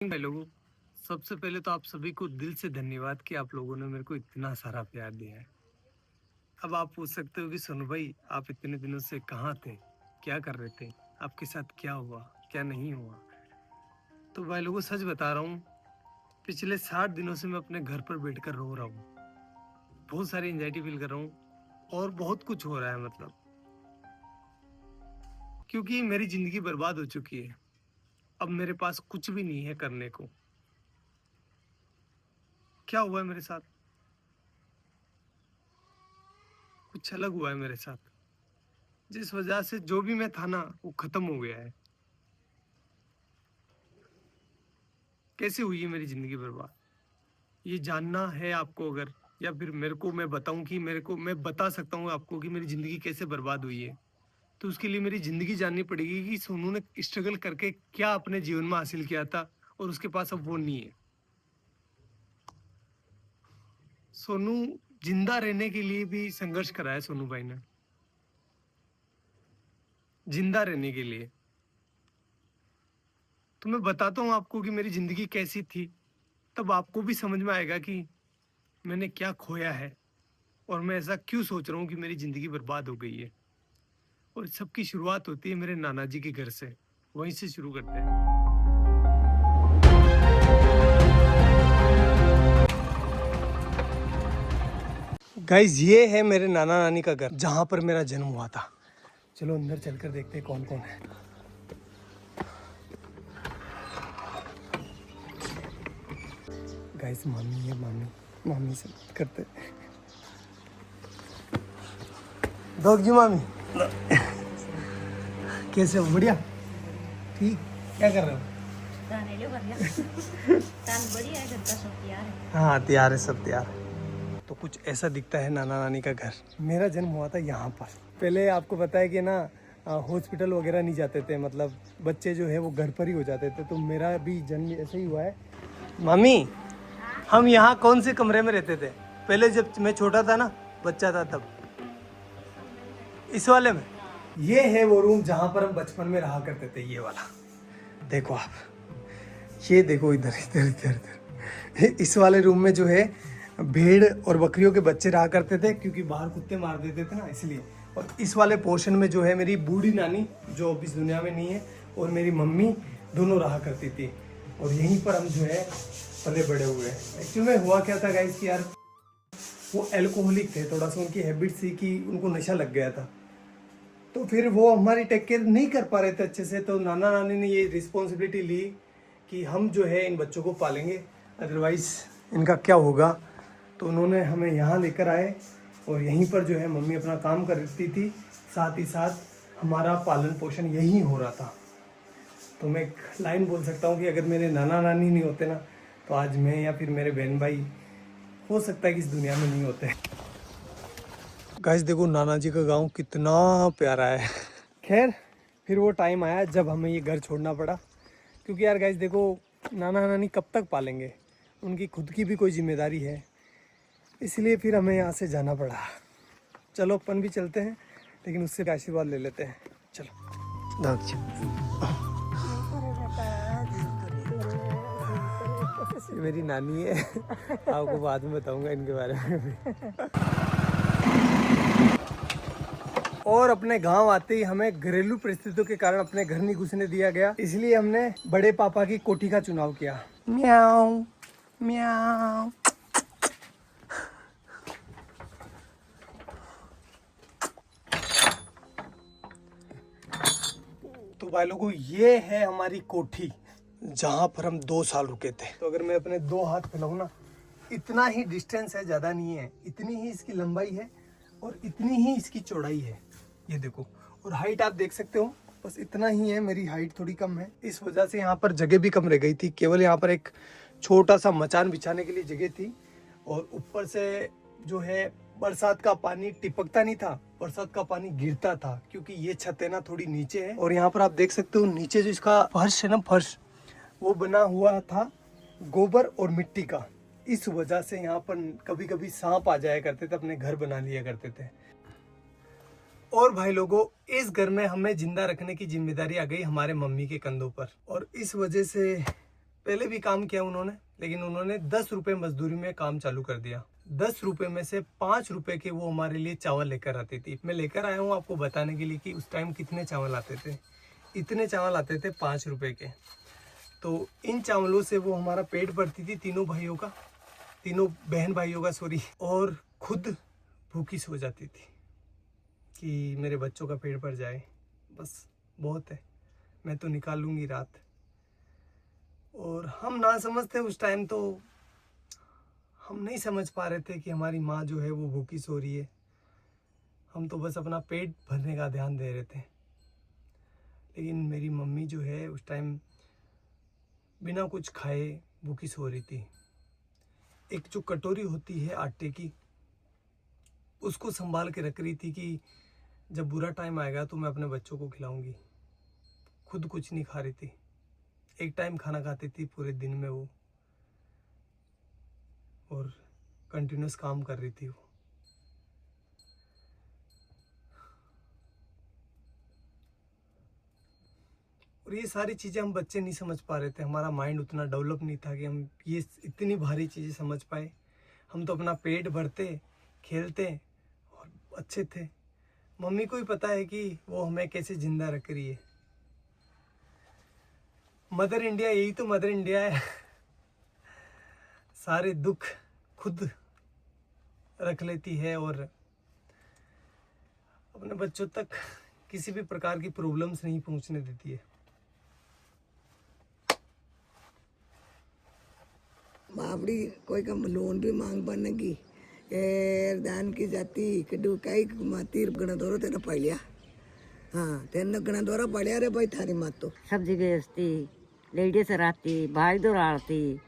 भाई लोगों, सबसे पहले तो आप सभी को दिल से धन्यवाद कि आप लोगों ने मेरे को इतना सारा प्यार दिया है। अब आप पूछ सकते हो कि सोनू भाई, आप इतने दिनों से कहाँ थे, क्या कर रहे थे, आपके साथ क्या हुआ, क्या नहीं हुआ। तो भाई लोगों, सच बता रहा हूँ, पिछले 60 दिनों से मैं अपने घर पर बैठकर रो रहा हूँ। बहुत सारी एंजाइटी फील कर रहा हूँ और बहुत कुछ हो रहा है, मतलब क्योंकि मेरी जिंदगी बर्बाद हो चुकी है। अब मेरे पास कुछ भी नहीं है करने को। क्या हुआ है मेरे साथ, कुछ अलग हुआ है मेरे साथ, जिस वजह से जो भी मैं था ना, वो खत्म हो गया है। कैसे हुई है मेरी जिंदगी बर्बाद, ये जानना है आपको अगर, या फिर मेरे को मैं बताऊं कि मेरे को मैं बता सकता हूँ आपको कि मेरी जिंदगी कैसे बर्बाद हुई है, तो उसके लिए मेरी जिंदगी जाननी पड़ेगी कि सोनू ने स्ट्रगल करके क्या अपने जीवन में हासिल किया था और उसके पास अब वो नहीं है। सोनू जिंदा रहने के लिए भी संघर्ष करा है, सोनू भाई ने, जिंदा रहने के लिए। तो मैं बताता हूँ आपको कि मेरी जिंदगी कैसी थी, तब आपको भी समझ में आएगा कि मैंने क्या खोया है और मैं ऐसा क्यों सोच रहा हूँ कि मेरी जिंदगी बर्बाद हो गई है। और सबकी शुरुआत होती है मेरे नाना जी के घर से, वहीं से शुरू करते हैं। गाइज, ये है मेरे नाना नानी का घर, जहां पर मेरा जन्म हुआ था। चलो अंदर चलकर देखते हैं कौन कौन है। गाइस, मामी है, मामी मामी से बात करते हैं। दोग जी, मामी कैसे हो? बढ़िया, ठीक। क्या कर रहे हो? हाँ, तैयार है, सब तैयार है। तो कुछ ऐसा दिखता है नाना नानी का घर। मेरा जन्म हुआ था यहाँ पर। पहले आपको पता है कि ना, हॉस्पिटल वगैरह नहीं जाते थे, मतलब बच्चे जो है वो घर पर ही हो जाते थे। तो मेरा भी जन्म ऐसे ही हुआ है। मामी, हम यहाँ कौन से कमरे में रहते थे पहले, जब मैं छोटा था ना, बच्चा था तब? इस वाले में। ये है वो रूम जहाँ पर हम बचपन में रहा करते थे, ये वाला। देखो आप, ये देखो, इधर इधर इधर इधर। इस वाले रूम में जो है भेड़ और बकरियों के बच्चे रहा करते थे, क्योंकि बाहर कुत्ते मार देते थे ना, इसलिए। और इस वाले पोर्शन में जो है मेरी बूढ़ी नानी, जो अब इस दुनिया में नहीं है, और मेरी मम्मी दोनों रहा करती थी। और यहीं पर हम जो है पले बड़े हुए हैं। एक्चुअली में हुआ क्या था गाइस कि यार, वो एल्कोहलिक थे, थोड़ा सा उनकी हैबिट थी कि उनको नशा लग गया था। तो फिर वो हमारी टेक केयर नहीं कर पा रहे थे अच्छे से। तो नाना नानी ने ये रिस्पॉन्सिबिलिटी ली कि हम जो है इन बच्चों को पालेंगे, अदरवाइज इनका क्या होगा। तो उन्होंने हमें यहाँ लेकर आए, और यहीं पर जो है मम्मी अपना काम करती थी, साथ ही साथ हमारा पालन पोषण यहीं हो रहा था। तो मैं एक लाइन बोल सकता हूँ कि अगर मेरे नाना नानी नहीं होते ना, तो आज मैं या फिर मेरे बहन भाई हो सकता है कि इस दुनिया में नहीं होते। गाइस देखो, नाना जी का गांव कितना प्यारा है। खैर, फिर वो टाइम आया जब हमें ये घर छोड़ना पड़ा, क्योंकि यार गाइस देखो, नाना नानी कब तक पालेंगे, उनकी खुद की भी कोई जिम्मेदारी है, इसलिए फिर हमें यहाँ से जाना पड़ा। चलो अपन भी चलते हैं, लेकिन उससे आशीर्वाद ले लेते हैं। चलो। ये मेरी नानी है, आपको बाद में बताऊंगा इनके बारे में भी। और अपने गांव आते ही हमें घरेलू परिस्थितियों के कारण अपने घर नहीं घुसने दिया गया, इसलिए हमने बड़े पापा की कोठी का चुनाव किया। म्याऊ म्याऊ। तो भाई लोगों, ये है हमारी कोठी, जहां पर हम 2 साल रुके थे। तो अगर मैं अपने 2 हाथ फैलाऊं ना, इतना ही डिस्टेंस है, ज्यादा नहीं है। इतनी ही इसकी लंबाई है और इतनी ही इसकी चौड़ाई है, ये देखो। और हाइट आप देख सकते हो, बस इतना ही है। मेरी हाइट थोड़ी कम है, इस वजह से यहाँ पर जगह भी कम रह गई थी। केवल यहाँ पर एक छोटा सा मचान बिछाने के लिए जगह थी। और ऊपर से जो है बरसात का पानी टिपकता नहीं था, बरसात का पानी गिरता था, क्योंकि ये छत है ना थोड़ी नीचे है। और यहाँ पर आप देख सकते हो, नीचे जो इसका फर्श है ना, फर्श वो बना हुआ था गोबर और मिट्टी का। इस वजह से यहाँ पर कभी कभी सांप आ जाया करते थे, अपने घर बना लिया करते थे। और भाई लोगों, इस घर में हमें जिंदा रखने की जिम्मेदारी आ गई हमारे मम्मी के कंधों पर। और इस वजह से पहले भी काम किया उन्होंने, लेकिन उन्होंने 10 रुपए मजदूरी में काम चालू कर दिया। 10 रुपए में से 5 रुपए के वो हमारे लिए चावल लेकर आती थी। मैं लेकर आया हूँ आपको बताने के लिए कि उस टाइम कितने चावल आते थे। इतने चावल आते थे 5 रुपए के। तो इन चावलों से वो हमारा पेट भरती थी, तीनों बहन भाइयों का सॉरी, और खुद भूखी सो जाती थी कि मेरे बच्चों का पेट भर जाए, बस बहुत है, मैं तो निकाल लूँगी रात। और हम ना समझते उस टाइम, तो हम नहीं समझ पा रहे थे कि हमारी माँ जो है वो भूखी सो रही है। हम तो बस अपना पेट भरने का ध्यान दे रहे थे। लेकिन मेरी मम्मी जो है उस टाइम बिना कुछ खाए भूखी सो रही थी। एक जो कटोरी होती है आटे की, उसको संभाल के रख रही थी कि जब बुरा टाइम आएगा तो मैं अपने बच्चों को खिलाऊंगी। खुद कुछ नहीं खा रही थी। एक टाइम खाना खाती थी पूरे दिन में वो, और कंटिन्यूस काम कर रही थी वो। और ये सारी चीज़ें हम बच्चे नहीं समझ पा रहे थे। हमारा माइंड उतना डेवलप नहीं था कि हम ये इतनी भारी चीज़ें समझ पाए। हम तो अपना पेट भरते, खेलते और अच्छे थे। मम्मी को ही पता है कि वो हमें कैसे जिंदा रख रही है। मदर इंडिया, यही तो मदर इंडिया है। सारे दुख खुद रख लेती है और अपने बच्चों तक किसी भी प्रकार की प्रॉब्लम्स नहीं पहुंचने देती है। बापड़ी कोई का लोन भी मांग बनेगी दान की जाती कड़ू कई माती गणा दौरा तेना पड़िया। हाँ तेना गणा दौरा पड़िया रे भाई थारी मात तो सब्जी बेचती, लेडीज रहती, भाई दौड़ाती,